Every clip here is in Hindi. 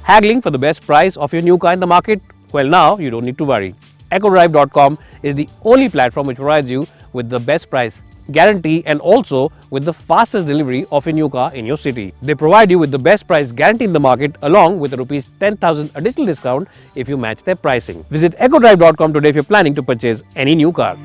Haggling for the best price of your new car in the market? Well, now you don't need to worry. EcoDrive.com is the only platform which provides you with the best price guarantee and also with the fastest delivery of a new car in your city. They provide you with the best price guarantee in the market along with a rupees 10,000 additional discount if you match their pricing. Visit EcoDrive.com today if you're planning to purchase any new car.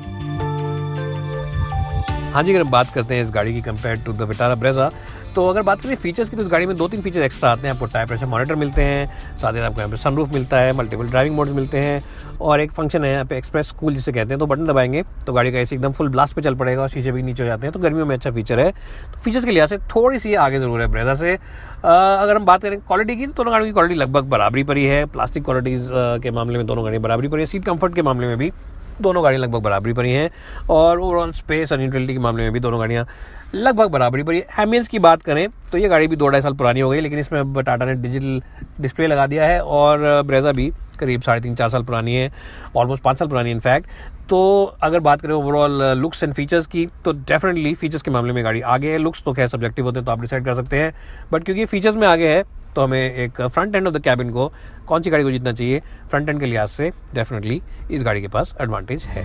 हाँ जी, अगर बात करते हैं इस गाड़ी की compare to the Vitara Brezza, तो अगर बात करें फीचर्स की तो इस गाड़ी में 2-3 फीचर्स एक्स्ट्रा आते हैं। आपको टायर प्रेशर मॉनिटर मिलते हैं, साथ ही आपको यहाँ पे सनरूफ मिलता है, मल्टीपल ड्राइविंग मोड्स मिलते हैं और एक फंक्शन है यहाँ पे एक्सप्रेस कूल जिसे कहते हैं। तो बटन दबाएंगे तो गाड़ी का एसी एकदम फुल ब्लास्ट पे चल पड़ेगा और शीशे भी नीचे हो जाते हैं। तो गर्मियों में अच्छा फीचर है। तो फीचर्स के लिहाज से थोड़ी सी आगे ज़रूर है ब्रेजा से। अगर हम बात करें क्वालिटी की तो दोनों गाड़ियों की क्वालिटी लगभग बराबरी पर ही है। प्लास्टिक क्वालिटीज़ के मामले में दोनों गाड़ियाँ बराबरी पर है। सीट कम्फर्ट के मामले में भी दोनों गाड़ियाँ लगभग बराबरी पर ही हैं और ओवरऑल स्पेस और न्यूट्रलिटी के मामले में भी दोनों गाड़ियाँ लगभग बराबरी पर ही। एम्बियंस की बात करें तो ये गाड़ी भी 2-2.5 साल पुरानी हो गई, लेकिन इसमें अब टाटा ने डिजिटल डिस्प्ले लगा दिया है और ब्रेजा भी करीब 3.5-4 साल पुरानी है, ऑलमोस्ट 5 साल पुरानी इनफैक्ट। तो अगर बात करें ओवरऑल लुक्स एंड फीचर्स की तो डेफिनेटली फीचर्स के मामले में गाड़ी आगे है। लुक्स तो खैर सब्जेक्टिव होते हैं तो आप डिसाइड कर सकते हैं, बट क्योंकि फीचर्स में आगे है तो हमें एक front end of the cabin को कौन सी गाड़ी को जीतना चाहिए, फ्रंट एंड के लिहाज से डेफिनेटली इस गाड़ी के पास एडवांटेज है।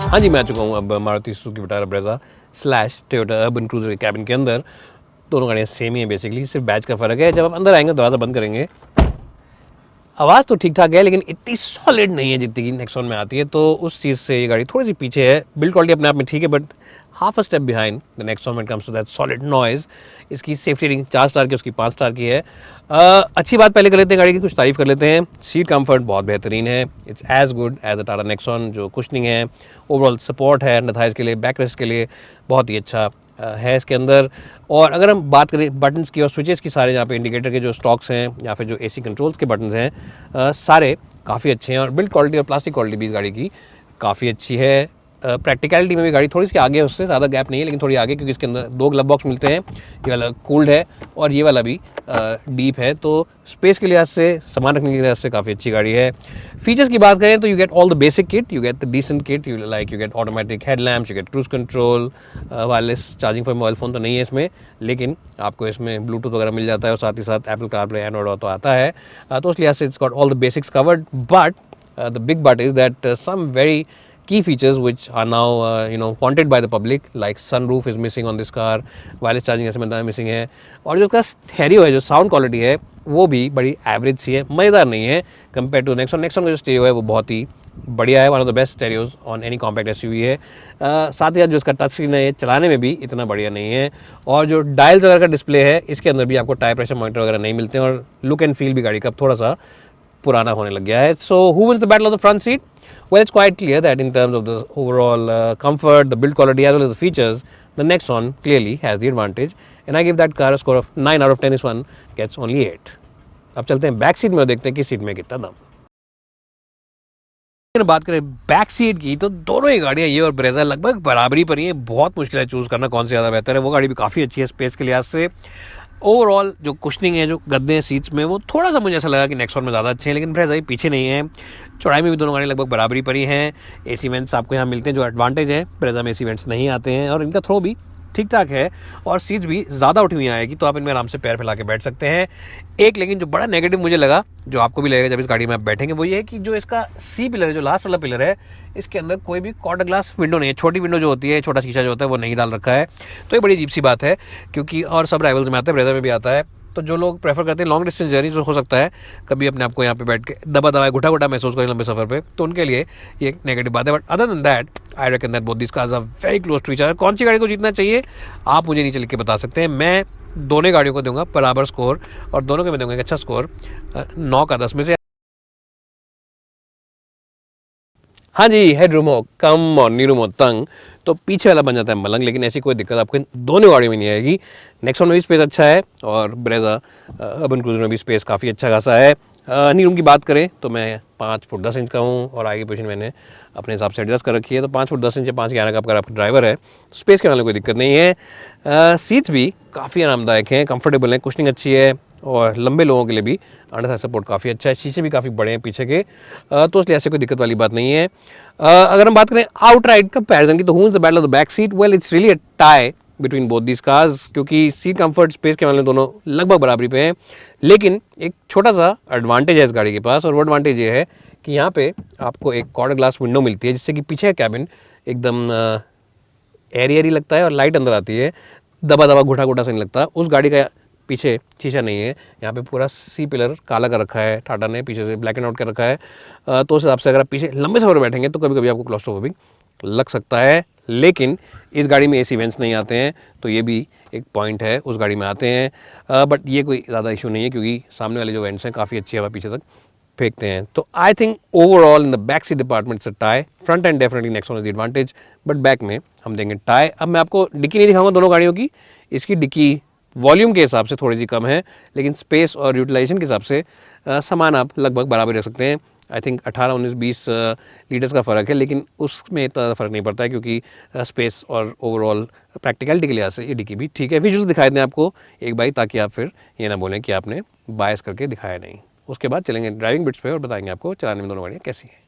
हाँ जी, मैं आ चुका हूँ अब Maruti Suzuki Vitara Brezza slash Toyota urban cruiser के कैबिन के अंदर। दोनों गाड़ियाँ सेम ही हैं बेसिकली, सिर्फ बैच का फ़र्क है। जब आप अंदर आएंगे दरवाज़ा बंद करेंगे, आवाज़ तो ठीक ठाक है लेकिन इतनी सॉलिड नहीं है जितनी कि नेक्सॉन में आती है। तो उस चीज़ से ये गाड़ी थोड़ी सी पीछे है। बिल्ड क्वालिटी अपने आप में ठीक है, but half a step behind the Nexon when it comes to that solid noise. इसकी सेफ्टी रेटिंग 4 स्टार की, उसकी 5 स्टार की है। अच्छी बात पहले कर लेते हैं गाड़ी की, कुछ तारीफ़ कर लेते हैं। सीट कंफर्ट बहुत बेहतरीन है, it's as good as the Tata Nexon. जो कुशनिंग है, ओवरऑल सपोर्ट है अंडर थाइज़ के लिए, बैक रेस्ट के लिए बहुत ही अच्छा है इसके अंदर। और अगर हम बात करें बटन्स की और स्विचेस की, सारे यहाँ पे इंडिकेटर के जो स्टॉक्स हैं या फिर जो एसी कंट्रोल्स के बटन्स हैं सारे काफ़ी अच्छे हैं। और बिल्ड क्वालिटी और प्लास्टिक क्वालिटी भी इस गाड़ी की काफ़ी अच्छी है। प्रैक्टिकलिटी में भी गाड़ी थोड़ी सी आगे है, उससे ज़्यादा गैप नहीं है लेकिन थोड़ी आगे, क्योंकि इसके अंदर 2 ग्लव बॉक्स मिलते हैं। ये वाला कूल्ड है और ये वाला भी डीप है। तो स्पेस के लिहाज से, सामान रखने के लिहाज से काफ़ी अच्छी गाड़ी है। फीचर्स की बात करें तो you get all the basic kit, you get the decent kit, you get automatic headlamps, you get cruise control, wireless charging for mobile phone तो नहीं है इसमें, लेकिन आपको इसमें ब्लूटूथ वगैरह मिल जाता है और साथ ही साथ एप्पल कारप्ले, एंड्रॉइड तो आता है। तो उस लिहाज से it's got all the basics covered, but the big but is that some very key features which are now wanted by the public, like sunroof is missing on this car, wireless charging ऐसे मतलब मिसिंग है। और जो उसका स्टेरियो है, जो साउंड क्वालिटी है वो भी बड़ी एवरेज सी है, मज़ेदार नहीं है कंपेयर टू नेक्सॉन। नेक्सॉन का जो स्टेरियो है वो बहुत ही बढ़िया है, one of the best stereos on any compact SUV है। साथ ही साथ जो इसका टच स्क्रीन है ये चलाने में भी इतना बढ़िया नहीं है। और जो डायल्स वगैरह का डिस्प्ले है इसके अंदर भी आपको टायर प्रेशर मॉनिटर वगैरह नहीं मिलते हैं और लुक एंड फील भी गाड़ी का थोड़ा सा पुराना होने लग गया है। So who wins the battle of the front seat? Well, it's quite clear that in terms of the overall comfort, the build quality as well as the features, the Nexon clearly has the advantage, and I give that car a score of 9 out of 10. This one gets only 8. अब चलते हैं बैक सीट में और देखते हैं कि सीट में कितना दम। अगर बात करें बैक सीट की तो दोनों ही गाड़ियाँ, ये और ब्रेजा, लगभग बराबरी पर ही है। बहुत मुश्किल है चूज़ करना कौन सी ज़्यादा बेहतर है। वो गाड़ी भी काफ़ी अच्छी है स्पेस के लिहाज से। ओवरऑल जो कुशनिंग है, जो गद्दे हैं सीट्स में, वो थोड़ा सा मुझे ऐसा लगा कि नेक्सॉन में ज़्यादा अच्छे हैं, लेकिन ब्रेजा ही पीछे नहीं है। चौड़ाई में भी दोनों गाड़ी लगभग बराबरी पर ही हैं। एसी वेंट्स आपको यहाँ मिलते हैं, जो एडवांटेज है। ब्रेजा में एसी वेंट्स नहीं आते हैं और इनका थ्रो भी ठीक ठाक है और सीट्स भी ज़्यादा उठी हुई आएगी, तो आप इनमें आराम से पैर फैला के बैठ सकते हैं। एक लेकिन जो बड़ा नेगेटिव मुझे लगा, जो आपको भी लगेगा जब इस गाड़ी में आप बैठेंगे, वो ये है कि जो इसका सी पिलर है, जो लास्ट वाला पिलर है, इसके अंदर कोई भी क्वार्टर ग्लास विंडो नहीं है। छोटी विंडो जो होती है, छोटा शीशा जो होता है, वो नहीं डाल रखा है। तो ये बड़ी अजीब सी बात है, क्योंकि और सब राइवल्स में आता है, ब्रेजा में भी आता है। तो जो लोग प्रेफर करते हैं लॉन्ग डिस्टेंस जर्नी, जो हो सकता है कभी अपने आप को यहाँ पे बैठ के दबा दबाए घुटा घुटा महसूस करें लंबे सफर पे, तो उनके लिए ये एक नेगेटिव बात है। But other than that I reckon that both this cars are very close to each other. कौन सी गाड़ी को जीतना चाहिए आप मुझे नीचे लिख के बता सकते हैं। मैं दोनों गाड़ियों को दूंगा बराबर स्कोर और दोनों को मैं दूंगा एक अच्छा स्कोर 9 का 10 में से। हाँ जी, हेड रूम हो कम और नी रूम हो तंग तो पीछे वाला बन जाता है मलंग, लेकिन ऐसी कोई दिक्कत आपको दोनों गाड़ियों में नहीं आएगी। नेक्सॉन में भी स्पेस अच्छा है और ब्रेजा अर्बन क्रूजर में भी स्पेस काफ़ी अच्छा खासा है। नी रूम की बात करें तो मैं 5 फुट 10 इंच का हूँ और आगे पोजीशन मैंने अपने हिसाब से एडजस्ट कर रखी है, तो 5 फुट 10 इंच या 5 11 का अगर आपका ड्राइवर है, स्पेस के वाले कोई दिक्कत नहीं है। सीट्स भी काफ़ी आरामदायक हैं, कंफर्टेबल हैं, कुशनिंग अच्छी है और लंबे लोगों के लिए भी अंडर साइड सपोर्ट काफ़ी अच्छा है। शीशे भी काफ़ी बड़े हैं पीछे के, तो इसलिए ऐसे कोई दिक्कत वाली बात नहीं है। अगर हम बात करें आउटराइड कंपैरिजन की, तो who is the battle of the back seat? Well, it's really a tie between both these cars, क्योंकि सीट कंफर्ट स्पेस के मामले में दोनों लगभग बराबरी पे हैं। लेकिन एक छोटा सा एडवांटेज है इस गाड़ी के पास, और वो एडवांटेज ये है कि यहाँ पे आपको एक क्वार्टर ग्लास विंडो मिलती है, जिससे कि पीछे का कैबिन एकदम एरी एरी लगता है और लाइट अंदर आती है, दबा दबा घुटा घुटा सा नहीं लगता। उस गाड़ी का पीछे शीशा नहीं है, यहाँ पे पूरा सी पिलर काला कर रखा है टाटा ने, पीछे से ब्लैक एंड आउट कर रखा है। तो उस हिसाब से अगर आप पीछे लंबे सफर में बैठेंगे तो कभी कभी आपको क्लॉस्ट्रोफोबिक लग सकता है। लेकिन इस गाड़ी में एसी वेंट्स नहीं आते हैं, तो ये भी एक पॉइंट है, उस गाड़ी में आते हैं, बट ये कोई ज़्यादा इशू नहीं है, क्योंकि सामने वाले जो वेंट्स हैं काफ़ी अच्छी हवा पीछे तक फेंकते हैं। तो I think overall in the back seat department से tie, front end definitely Nexon is the advantage, but back में हम देंगे टाई। अब मैं आपको डिक्की नहीं दिखाऊंगा दोनों गाड़ियों की, इसकी डिक्की वॉल्यूम के हिसाब से थोड़ी सी कम है, लेकिन स्पेस और यूटिलाइजेशन के हिसाब से सामान आप लगभग बराबर रख सकते हैं। आई थिंक 18, 19, 20 लीटर्स का फ़र्क है, लेकिन उसमें इतना फ़र्क नहीं पड़ता है, क्योंकि स्पेस और ओवरऑल प्रैक्टिकलिटी के लिहाज से ये डिक्की भी ठीक है। विजुअल दिखाई दें आपको एक बाई, ताकि आप फिर ये ना बोलें कि आपने बायस करके दिखाया नहीं। उसके बाद चलेंगे ड्राइविंग बिट्स पे और बताएंगे आपको चलाने में दोनों गाड़ियाँ कैसी हैं।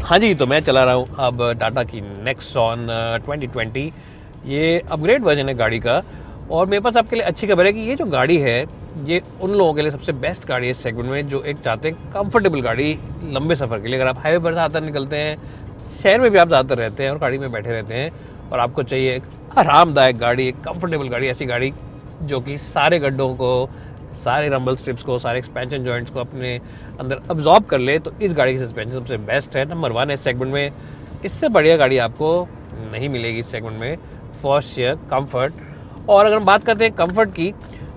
हाँ जी, तो मैं चला रहा हूँ अब टाटा की नेक्सॉन 2020। ये अपग्रेड वर्जन है गाड़ी का, और मेरे पास आपके लिए अच्छी खबर है कि ये जो गाड़ी है ये उन लोगों के लिए सबसे बेस्ट गाड़ी है इस सेगमेंट में, जो एक चाहते हैं कंफर्टेबल गाड़ी लंबे सफ़र के लिए। अगर आप हाईवे पर ज़्यादातर निकलते हैं, शहर में भी आप ज़्यादातर रहते हैं और गाड़ी में बैठे रहते हैं, और आपको चाहिए एक आरामदायक गाड़ी, एक कंफर्टेबल गाड़ी, ऐसी गाड़ी जो कि सारे गड्ढों को, सारे रंबल स्ट्रिप्स को, सारे एक्सपेंशन जॉइंट्स को अपने अंदर अब्जॉर्ब कर ले, तो इस गाड़ी की सस्पेंशन सबसे बेस्ट है, नंबर 1 है इस सेगमेंट में। इससे बढ़िया गाड़ी आपको नहीं मिलेगी इस सेगमेंट में फॉर शेयर कंफर्ट। और अगर हम बात करते हैं कंफर्ट की,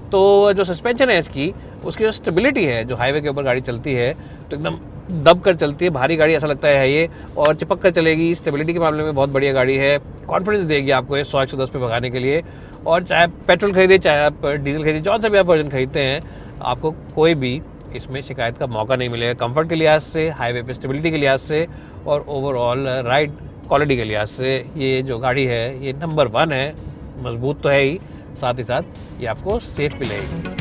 तो जो सस्पेंशन है इसकी, उसकी जो स्टेबिलिटी है, जो हाईवे के ऊपर गाड़ी चलती है तो एकदम दब कर चलती है, भारी गाड़ी ऐसा लगता है ये, और चिपक कर चलेगी। स्टेबिलिटी के मामले में बहुत बढ़िया गाड़ी है, कॉन्फिडेंस देगी आपको ये 100-110 पे भगाने के लिए। और चाहे आप पेट्रोल खरीदे, चाहे आप डीजल खरीदे, जौन सा भी आप वर्जन खरीदते हैं, आपको कोई भी इसमें शिकायत का मौका नहीं मिलेगा, कंफर्ट के लिहाज से, हाईवे पे स्टेबिलिटी के लिहाज से, और ओवरऑल राइड क्वालिटी के लिहाज से ये जो गाड़ी है ये नंबर 1 है। मजबूत तो है ही, साथ ही साथ ये आपको सेफ भी लगेगी।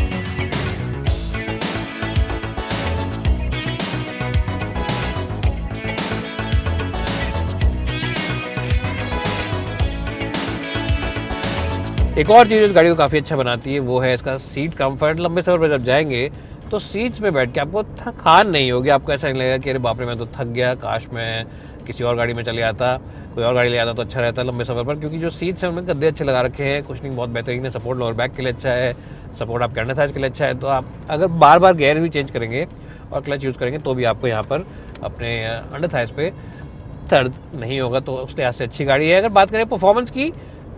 एक और चीज़ इस गाड़ी को काफ़ी अच्छा बनाती है वो है इसका सीट कंफर्ट। लंबे सफ़र पर जब जाएंगे तो सीट्स में बैठ के आपको थकान नहीं होगी, आपको ऐसा नहीं लगेगा कि अरे बाप रे मैं तो थक गया, काश मैं किसी और गाड़ी में चले आता, कोई और गाड़ी ले आता तो अच्छा रहता लंबे सफ़र पर। क्योंकि जो सीट्स हैं उनमें गद्दे अच्छे लगा रखे हैं, कुशनिंग बहुत बेहतरीन है, सपोर्ट लोअर बैक के लिए अच्छा है, सपोर्ट आपके अंडर थाइज के लिए अच्छा है। तो आप अगर बार बार गियर भी चेंज करेंगे और क्लच यूज़ करेंगे तो भी आपको यहाँ पर अपने अंडर थाइज पे दर्द नहीं होगा, तो उस लिहाज से अच्छी गाड़ी है। अगर बात करें परफॉर्मेंस की,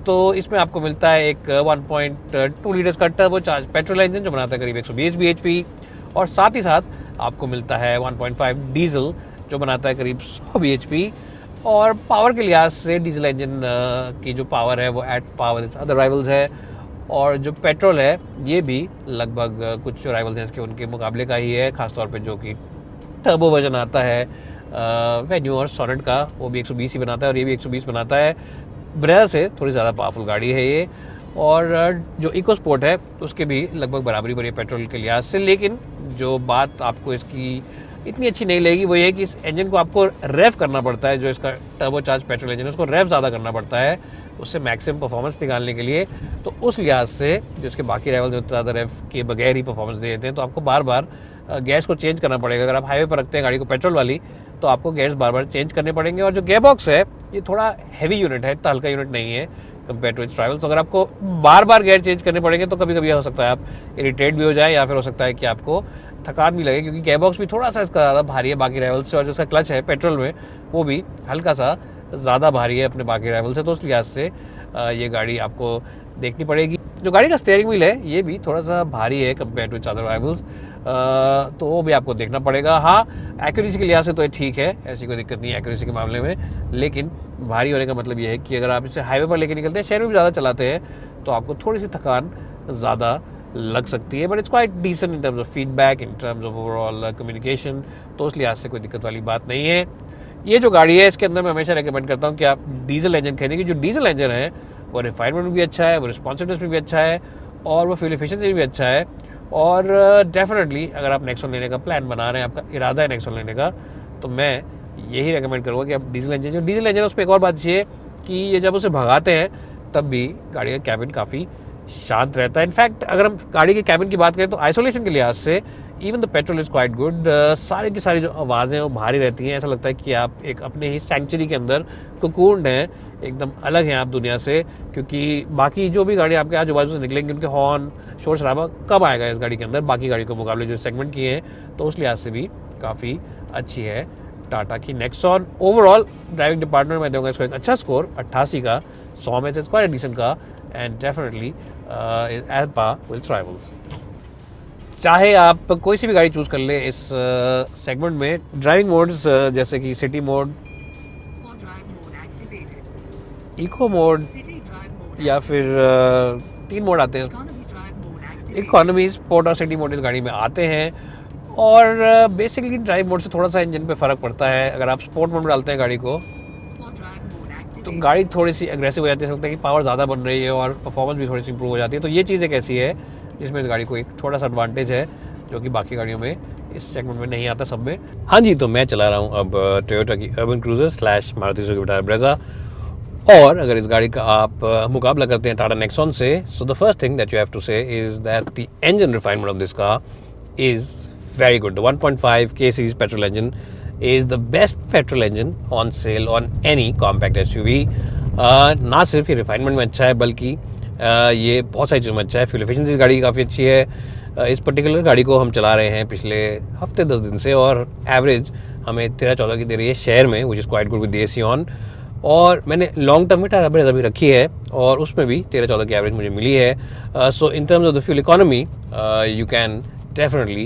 तो इसमें आपको मिलता है एक 1.2 लीटर्स का टर्बो चार्ज पेट्रोल इंजन जो बनाता है करीब 120 bhp, और साथ ही साथ आपको मिलता है 1.5 डीजल जो बनाता है करीब 100 bhp। और पावर के लिहाज से डीजल इंजन की जो पावर है वो एट पावर अदर राइवल्स है, और जो पेट्रोल है ये भी लगभग कुछ जो राइवल्स हैं इसके उनके मुकाबले का ही है, खासतौर पर जो कि टर्बो वर्जन आता है वेन्यू और सोनेट का, वो भी 120 ही बनाता है और ये भी 120 बनाता है। ब्रेजा से थोड़ी ज़्यादा पावरफुल गाड़ी है ये, और जो इको स्पोर्ट है उसके भी लगभग बराबरी बड़ी है पेट्रोल के लिहाज से। लेकिन जो बात आपको इसकी इतनी अच्छी नहीं लगेगी वो ये है कि इस इंजन को आपको रेव करना पड़ता है, जो इसका टर्बो चार्ज पेट्रोल इंजन है उसको रेव ज़्यादा करना पड़ता है उससे मैक्सिमम परफॉर्मेंस निकालने के लिए। तो उस लिहाज से जो इसके बाकी राइवल जो ज़्यादा रेव के बगैर ही परफॉर्मेंस दे देते हैं, तो आपको बार बार गैस को चेंज करना पड़ेगा। अगर आप हाईवे पर रखते हैं गाड़ी को पेट्रोल वाली, तो आपको गैस बार बार चेंज करने पड़ेंगे। और जो गेयर बॉक्स है ये थोड़ा हैवी यूनिट है, इतना हल्का यूनिट नहीं है कंपेयर टू इट्स ट्रैवल। तो अगर आपको बार बार गेयर चेंज करने पड़ेंगे तो कभी कभी हो सकता है आप इरिटेट भी हो जाए, या फिर हो सकता है कि आपको थकान भी लगे, क्योंकि गेयर बॉक्स भी थोड़ा सा इसका ज़्यादा भारी है बाकी राइवल से, और जो इसका क्लच है पेट्रोल में वो भी हल्का सा ज़्यादा भारी है अपने बाकी राइवल से। तो उस लिहाज से ये गाड़ी आपको देखनी पड़ेगी। जो गाड़ी का स्टीयरिंग व्हील है ये भी थोड़ा सा भारी है कंपेयर टू अदर राइवल्स, तो वो भी आपको देखना पड़ेगा। हाँ, एक्यूरेसी के लिहाज से तो ये ठीक है, ऐसी कोई दिक्कत नहीं है एक्यूरेसी के मामले में, लेकिन भारी होने का मतलब ये है कि अगर आप इसे हाईवे पर लेके निकलते हैं, शहर में भी ज़्यादा चलाते हैं, तो आपको थोड़ी सी थकान ज़्यादा लग सकती है। But it's quite decent in terms of feedback, in terms of overall communication, तो उस लिहाज से कोई दिक्कत वाली बात नहीं है। ये जो गाड़ी है इसके अंदर मैं हमेशा रेकमेंड करता हूँ कि आप डीजल इंजन खरीदेंगे। जो डीजल इंजन है वो रिफाइनमेंट भी अच्छा है, वो रिस्पॉन्सिवनेस भी अच्छा है, और वो फ्यूल एफिशिएंसी भी अच्छा है। और डेफिनेटली अगर आप नेक्सॉन लेने का प्लान बना रहे हैं, आपका इरादा है नेक्सॉन लेने का, तो मैं यही रेकमेंड करूँगा कि आप डीजल इंजन, जो डीजल इंजन है उस पर एक और बात ये है कि ये जब उसे भगाते हैं तब भी गाड़ी का कैबिन काफ़ी शांत रहता है। इनफैक्ट अगर हम गाड़ी के कैबिन की बात करें तो आइसोलेशन के लिहाज से even the petrol is quite good. सारी की सारी जो आवाज़ें वो भारी रहती हैं, ऐसा लगता है कि आप एक अपने ही सेंचुरी के अंदर कुकून्ड हैं, एकदम अलग हैं आप दुनिया से। क्योंकि बाकी जो भी गाड़ी आपके आजू बाजू से निकलेंगी उनके हॉर्न, शोर शराबा कब आएगा इस गाड़ी के अंदर बाकी गाड़ी के मुकाबले जो सेगमेंट किए हैं, तो उस लिहाज से भी काफ़ी अच्छी है टाटा की नेक्सॉन। ओवरऑल ड्राइविंग डिपार्टमेंट में दूंगा इसको एक अच्छा स्कोर 88 का, 100 में से क्वाइट डिसेंट का, and definitely as par with rivals. चाहे आप कोई सी भी गाड़ी चूज़ कर ले इस सेगमेंट में, ड्राइविंग मोड्स जैसे कि सिटी मोड, इको मोड, या फिर 3 मोड आते हैं, इकोनॉमी, स्पोर्ट और सिटी मोड इस गाड़ी में आते हैं। और बेसिकली ड्राइव मोड से थोड़ा सा इंजन पे फ़र्क पड़ता है। अगर आप स्पोर्ट मोड में डालते हैं गाड़ी को तो गाड़ी थोड़ी सी एग्रेसिव हो जाती है, लगता है कि पावर ज़्यादा बन रही है और परफॉर्मेंस भी थोड़ी सी इंप्रूव हो जाती है। तो ये चीज़ एक ऐसी है जिसमें इस गाड़ी को एक थोड़ा सा एडवांटेज है जो कि बाकी गाड़ियों में इस सेगमेंट में नहीं आता सब में। हाँ जी, तो मैं चला रहा हूँ अब टोयोटा की urban cruiser slash Maruti Suzuki Vitara Brezza. और अगर इस गाड़ी का आप मुकाबला करते हैं टाटा नेक्सॉन से, so the first thing that you have to say is that the engine refinement of this car is very good. The 1.5 K series petrol engine is the best petrol engine on sale on any compact SUV. ना सिर्फ ये रिफाइनमेंट में अच्छा है बल्कि ये बहुत सारी चीज़ों में अच्छा है। फ्यूल एफिशिएंसी इस गाड़ी की काफ़ी अच्छी है। इस पर्टिकुलर गाड़ी को हम चला रहे हैं पिछले हफ्ते 10 दिन से, और एवरेज हमें 13-14 की दे रही है शहर में, which is quite good with the AC on. और मैंने लॉन्ग टर्म में टाटा ब्रेजा भी रखी है और उसमें भी 13-14 की एवरेज मुझे मिली है। So in terms of the fuel economy you can definitely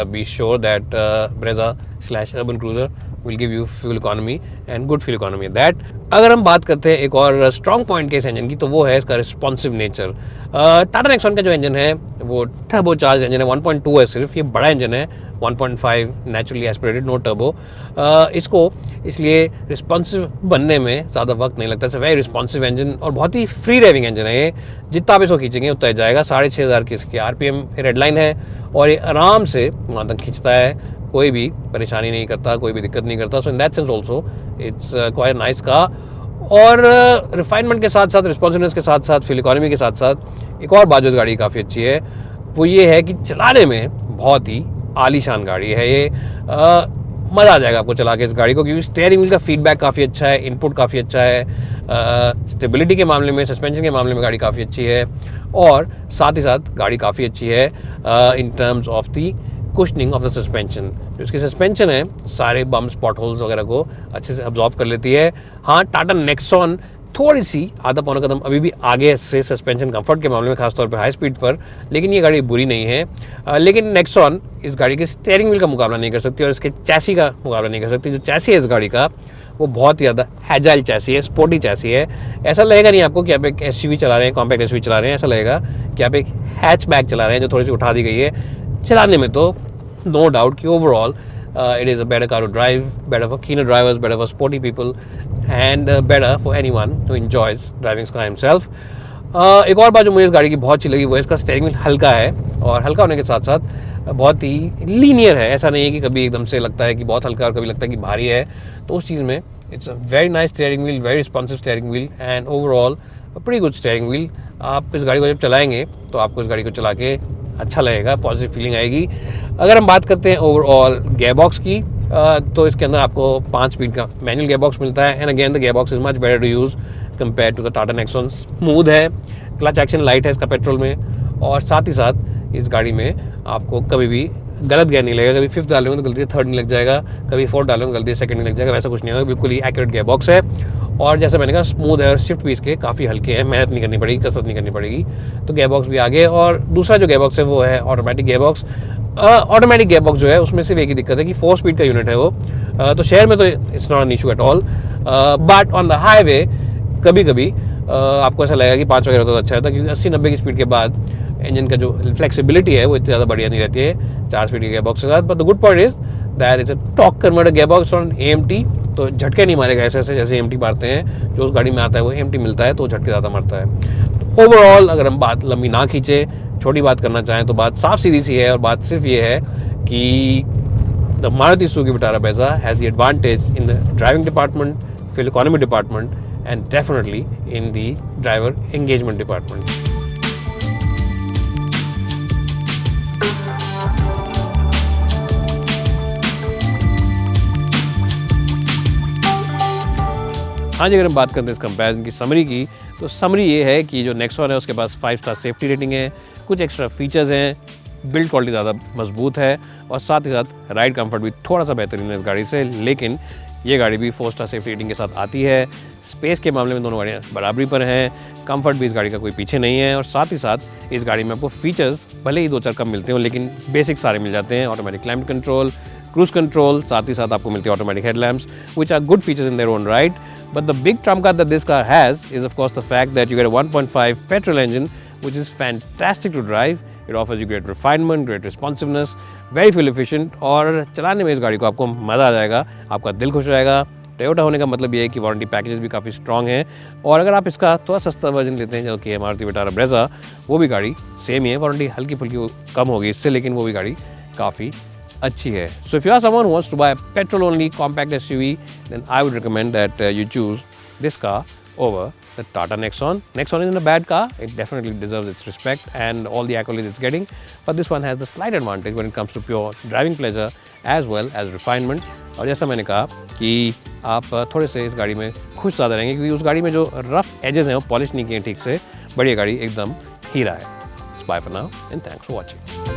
be sure that Brezza slash Urban Cruiser will give you fuel economy and good fuel economy at that. अगर हम बात करते हैं एक और स्ट्रॉन्ग पॉइंट के इस इंजन की, तो वो है इसका रिस्पॉन्सिव नेचर। टाटा नेक्सॉन का जो इंजन है वो टर्बो चार्ज इंजन है, 1.2 है सिर्फ, ये बड़ा इंजन है, 1.5 नेचुरली एस्पिरेटेड, नो टर्बो। इसको इसलिए रिस्पॉन्सिव बनने में ज़्यादा वक्त नहीं लगता। इट्स वेरी रिस्पॉन्सिव इंजन और बहुत ही फ्री ड्राइविंग इंजन है ये। जितना आप इसको खींचेंगे उतना जाएगा। 6500 की इसकी RPM रेड लाइन है और ये आराम से वहाँ तक खींचता है, कोई भी परेशानी नहीं करता, कोई भी दिक्कत नहीं करता। So in that sense also it's quite nice car. और रिफाइनमेंट के साथ साथ, रिस्पॉन्सिवनेस के साथ साथ, फ्यूल इकोनॉमी के साथ साथ एक और बात जो इस गाड़ी काफ़ी अच्छी है वो ये है कि चलाने में बहुत ही आलीशान गाड़ी है ये। मज़ा आ जाएगा आपको चला के इस गाड़ी को, क्योंकि स्टीयरिंग व्हील का फीडबैक काफ़ी अच्छा है, इनपुट काफ़ी अच्छा है, स्टेबिलिटी के मामले में, सस्पेंशन के मामले में गाड़ी काफ़ी अच्छी है, और साथ ही साथ गाड़ी काफ़ी अच्छी है इन terms of the cushioning of the suspension. जो इसकी सस्पेंशन है सारे बम्स, पॉट होल्स वगैरह को अच्छे से अब्जॉर्व कर लेती है। हाँ, टाटा नेक्सॉन थोड़ी सी आधा पौना कदम अभी भी आगे से सस्पेंशन कंफर्ट के मामले में, खासतौर पे हाई स्पीड पर, लेकिन ये गाड़ी बुरी नहीं है। लेकिन नेक्सॉन इस गाड़ी के स्टीयरिंग व्हील का मुकाबला नहीं कर सकती और इसके चैसी का मुकाबला नहीं कर सकती। जो चैसी है इस गाड़ी का वो बहुत ही ज़्यादा एजाइल चैसी है, स्पोर्टी चैसी है। ऐसा लगेगा नहीं आपको कि आप एक SUV चला रहे हैं, कॉम्पैक्ट SUV चला रहे हैं, ऐसा लगेगा कि आप एक हैचबैक चला रहे हैं जो थोड़ी सी उठा दी गई है। चलाने में तो नो डाउट कि overall it is a better car to drive, better for keener drivers, better for sporty people, and better for anyone who enjoys driving this car himself. एक और बात जो मुझे इस गाड़ी की बहुत अच्छी लगी वो इसका स्टीयरिंग व्हील हल्का है, और हल्का होने के साथ साथ बहुत ही लीनियर है। ऐसा नहीं है कि कभी एकदम से लगता है कि बहुत हल्का और कभी लगता है कि भारी है। तो उस चीज़ में it's a very nice steering wheel, very responsive steering wheel, and overall pretty good steering wheel. आप इस गाड़ी को जब चलाएंगे तो आपको इस गाड़ी को चला के अच्छा लगेगा, पॉजिटिव फीलिंग आएगी। अगर हम बात करते हैं ओवरऑल गेयरबॉक्स की, तो इसके अंदर आपको 5 स्पीड का मैनुअल गेयरबॉक्स मिलता है, and again the gearbox is much better to use compare to the Tata Nexon. Smooth है, क्लच एक्शन लाइट है इसका पेट्रोल में, और साथ ही साथ इस गाड़ी में आपको कभी भी गलत गियर नहीं लगेगा। कभी 5th डालोगे तो गलती से 3rd नहीं लग जाएगा, कभी 4th डालोगे गलती से 2nd नहीं लग जाएगा, वैसा कुछ नहीं होगा। बिल्कुल ही एक्यूरेट गेयरबॉक्स है, और जैसे मैंने कहा स्मूथ है, और शिफ्ट भी इसके काफ़ी हल्के हैं, मेहनत नहीं करनी पड़ेगी, कसरत नहीं करनी पड़ेगी। तो गेयरबॉक्स भी आगे। और दूसरा जो गेयरबॉक्स है वो है ऑटोमेटिक गेयरबॉक्स। ऑटोमेटिक गेयरबॉक्स जो है उसमें सिर्फ एक ही दिक्कत है कि 4 स्पीड का यूनिट है वो, तो शहर में तो it's not an issue at all, but on the highway कभी कभी आपको ऐसा लगेगा कि 5 वगैरह तो अच्छा रहता, क्योंकि 80-90 की स्पीड के बाद इंजन का जो फ्लेक्सिबिलिटी है वो इतनी ज़्यादा बढ़िया नहीं रहती है 4 स्पीड के गेयरबॉक्स के साथ। But the good point is that is a torque converter gearbox on AMT, तो झटके नहीं मारेगा ऐसे जैसे AMT मारते हैं। जो उस गाड़ी में आता है वो AMT मिलता है तो झटके ज़्यादा मारता है। ओवरऑल अगर हम बात लंबी ना खींचे, छोटी बात करना चाहें तो बात साफ सीधी सी है, और बात सिर्फ ये है कि the Maruti Suzuki Vitara Brezza has the advantage in the driving department, fuel economy department, and definitely in the driver engagement department. हाँ जी, अगर हम बात करते हैं इस कंपैरिजन की समरी की, तो समरी ये है कि जो नेक्सॉन है उसके पास 5 स्टार सेफ्टी रेटिंग है, कुछ एक्स्ट्रा फीचर्स हैं, बिल्ड क्वालिटी ज़्यादा मजबूत है, और साथ ही साथ राइड कंफर्ट भी थोड़ा सा बेहतरीन है इस गाड़ी से। लेकिन ये गाड़ी भी 4 स्टार सेफ्टी रेटिंग के साथ आती है। स्पेस के मामले में दोनों गाड़ियाँ बराबरी पर हैं, कंफर्ट भी इस गाड़ी का कोई पीछे नहीं है, और साथ ही साथ इस गाड़ी में आपको फीचर्स भले ही 2-4 कम मिलते हो, लेकिन बेसिक सारे मिल जाते हैं। Automatic climate control, cruise control, साथ ही साथ आपको मिलती है automatic headlamps, which are good features in their own right. But the big trump card that this car has is of course the fact that you get a 1.5 petrol engine, which is fantastic to drive. It offers you great refinement, great responsiveness, very fuel efficient, और चलाने में इस गाड़ी को आपको मज़ा आ जाएगा, आपका दिल खुश हो जाएगा। टोयोटा होने का मतलब ये है कि वारंटी पैकेजेस भी काफ़ी स्ट्रॉन्ग हैं, और अगर आप इसका थोड़ा सस्ता वर्जन लेते हैं जो कि है मारुति विटारा ब्रेजा, वो भी गाड़ी सेम ही है, वारंटी हल्की फुल्की कम होगी इससे, लेकिन वो भी गाड़ी काफ़ी अच्छी है। So if you are someone who wants to buy a petrol only compact SUV, then I would recommend that you choose this car over the Tata Nexon. Nexon isn't a bad car, it definitely deserves its respect and all the accolades it's getting, but this one has the slight advantage when it comes to pure driving pleasure as well as refinement. और जैसा मैंने कहा कि आप थोड़े से इस गाड़ी में खुश ज़्यादा रहेंगे, क्योंकि उस गाड़ी में जो रफ एजेस हैं वो पॉलिश नहीं किए ठीक से, बट ये गाड़ी एकदम हीरा है। Bye for now and thanks for watching.